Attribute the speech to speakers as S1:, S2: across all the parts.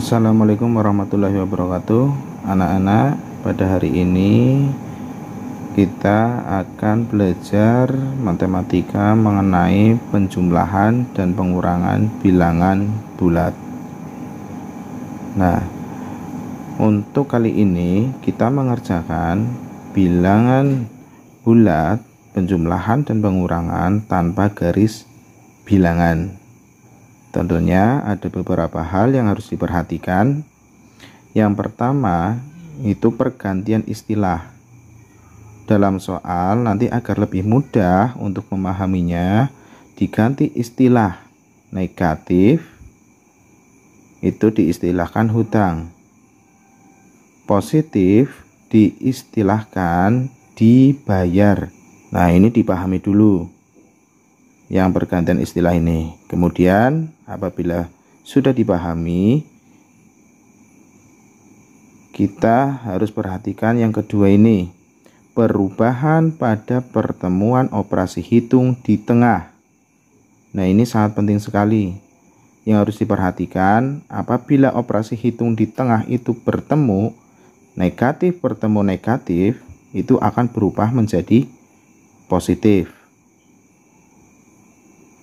S1: Assalamualaikum warahmatullahi wabarakatuh. Anak-anak, pada hari ini kita akan belajar matematika mengenai penjumlahan dan pengurangan bilangan bulat. Nah, untuk kali ini kita mengerjakan bilangan bulat, penjumlahan dan pengurangan tanpa garis bilangan. Tentunya ada beberapa hal yang harus diperhatikan. Yang pertama itu pergantian istilah. Dalam soal nanti agar lebih mudah untuk memahaminya, diganti istilah negatif itu diistilahkan hutang, positif diistilahkan dibayar. Nah, ini dipahami dulu yang pergantian istilah ini. Kemudian apabila sudah dipahami, kita harus perhatikan yang kedua ini, perubahan pada pertemuan operasi hitung di tengah. Nah, ini sangat penting sekali. Yang harus diperhatikan, apabila operasi hitung di tengah itu bertemu, negatif bertemu negatif, itu akan berubah menjadi positif.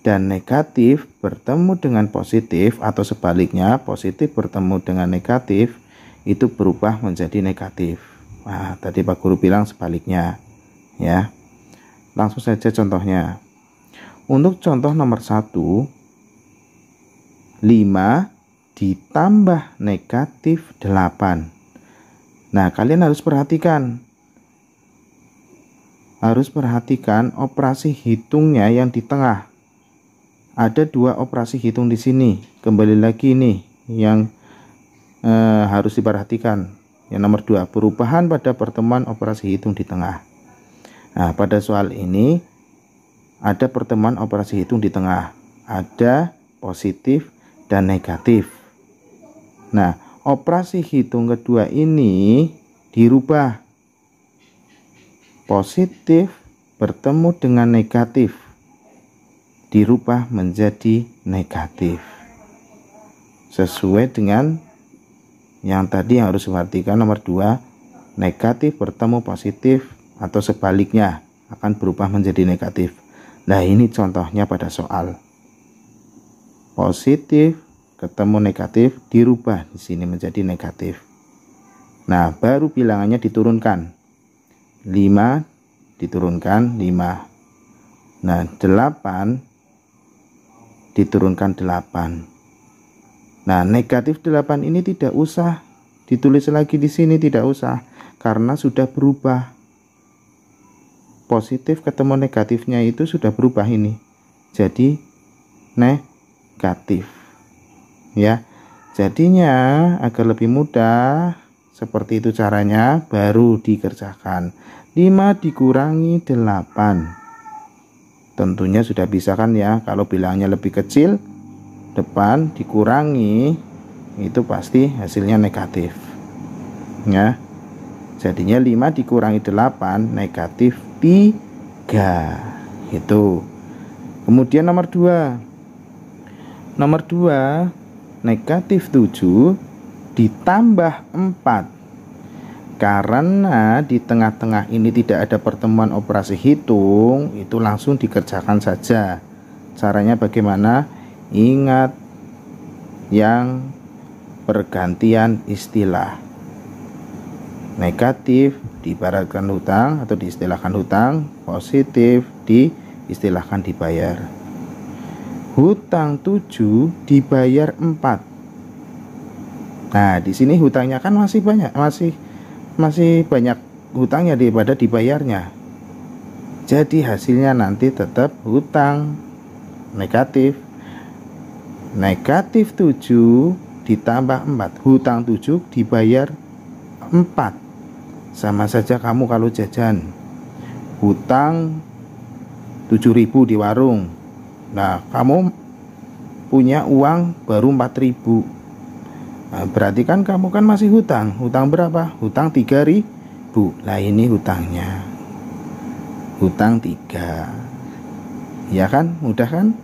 S1: Dan negatif bertemu dengan positif atau sebaliknya, positif bertemu dengan negatif itu berubah menjadi negatif. Nah, tadi Pak Guru bilang sebaliknya ya. Langsung saja contohnya. Untuk contoh nomor 1, 5 ditambah negatif 8. Nah, kalian harus perhatikan. Harus perhatikan operasi hitungnya yang di tengah. Ada dua operasi hitung di sini. Kembali lagi nih yang harus diperhatikan. Yang nomor 2, perubahan pada pertemuan operasi hitung di tengah. Nah, pada soal ini ada pertemuan operasi hitung di tengah. Ada positif dan negatif. Nah, operasi hitung kedua ini dirubah. Positif bertemu dengan negatif dirubah menjadi negatif. Sesuai dengan yang tadi yang harus diperhatikan nomor 2, negatif bertemu positif atau sebaliknya akan berubah menjadi negatif. Nah, ini contohnya pada soal. Positif ketemu negatif dirubah di sini menjadi negatif. Nah, baru bilangannya diturunkan. 5 diturunkan 5. Nah, 8 diturunkan 8. Nah, negatif 8 ini tidak usah ditulis lagi di sini, tidak usah, karena sudah berubah. Positif ketemu negatifnya itu sudah berubah ini. Jadi negatif. Ya. Jadinya agar lebih mudah seperti itu caranya, baru dikerjakan. 5 dikurangi 8. Tentunya sudah bisa kan ya, kalau bilangnya lebih kecil, depan dikurangi, itu pasti hasilnya negatif. Ya. Jadinya 5 dikurangi 8, negatif 3. Itu. Kemudian nomor 2. Nomor 2, negatif 7 ditambah 4. Karena di tengah-tengah ini tidak ada pertemuan operasi hitung, itu langsung dikerjakan saja. Caranya bagaimana? Ingat yang pergantian istilah. Negatif diibaratkan hutang atau diistilahkan hutang, positif diistilahkan dibayar. Hutang 7 dibayar 4. Nah, di sini hutangnya kan masih banyak, masih banyak hutangnya daripada dibayarnya. Jadi hasilnya nanti tetap hutang negatif. Negatif 7 ditambah 4. Hutang 7 dibayar 4. Sama saja kamu kalau jajan. Hutang 7.000 di warung. Nah, kamu punya uang baru 4.000. Nah, berarti kan kamu kan masih hutang. Hutang berapa? Hutang 3.000. Nah, ini hutangnya. Hutang 3. Ya kan? Mudah kan?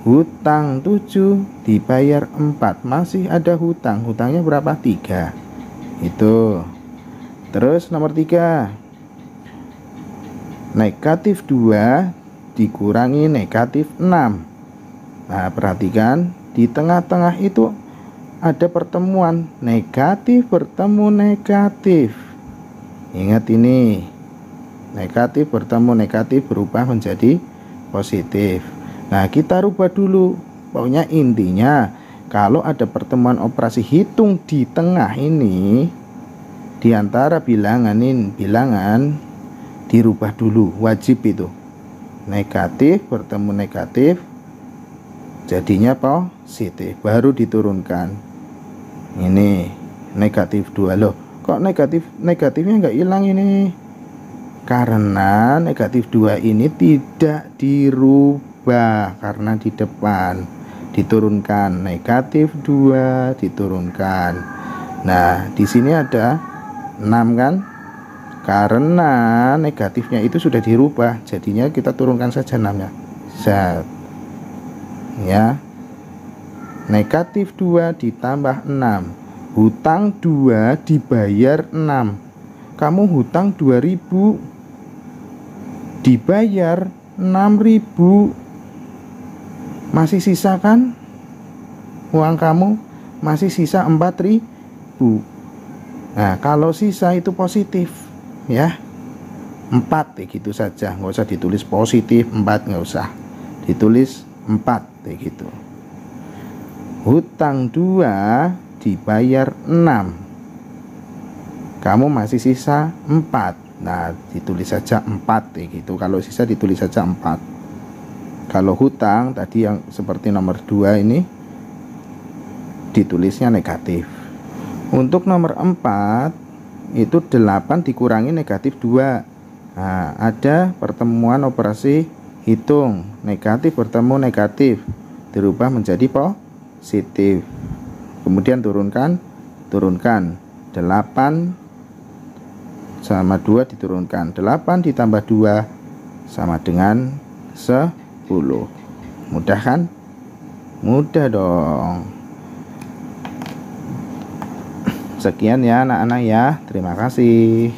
S1: Hutang 7 dibayar 4, masih ada hutang. Hutangnya berapa? 3. Itu. Terus nomor 3, negatif 2 dikurangi negatif 6. Nah, perhatikan di tengah-tengah itu ada pertemuan negatif bertemu negatif. Ingat ini, negatif bertemu negatif berubah menjadi positif. Nah, kita rubah dulu. Pokoknya intinya kalau ada pertemuan operasi hitung di tengah ini, di antara bilangan dirubah dulu, wajib itu. Negatif bertemu negatif jadinya positif, baru diturunkan. Ini negatif 2. Loh, kok negatifnya nggak hilang ini? Karena negatif 2 ini tidak dirubah, karena di depan diturunkan. Negatif 2 diturunkan. Nah, di sini ada 6 kan? Karena negatifnya itu sudah dirubah, jadinya kita turunkan saja 6-nya. Set. Ya. Negatif 2 ditambah 6. Hutang 2 dibayar 6. Kamu hutang 2.000, dibayar 6.000. Masih sisa kan? Uang kamu masih sisa 4.000. Nah, kalau sisa itu positif, ya 4 gitu saja, nggak usah ditulis positif 4, nggak usah ditulis 4 gitu. Hutang 2 dibayar 6, kamu masih sisa 4. Nah, ditulis saja 4 gitu. Kalau sisa ditulis saja 4. Kalau hutang tadi yang seperti nomor 2 ini ditulisnya negatif. Untuk nomor 4 itu 8 dikurangi negatif 2. Nah, ada pertemuan operasi hitung, negatif bertemu negatif dirubah menjadi positif. Kemudian turunkan 8 sama 2 diturunkan. 8 ditambah 2 sama dengan 10. Mudah kan? Mudah dong. Sekian ya anak-anak ya. Terima kasih.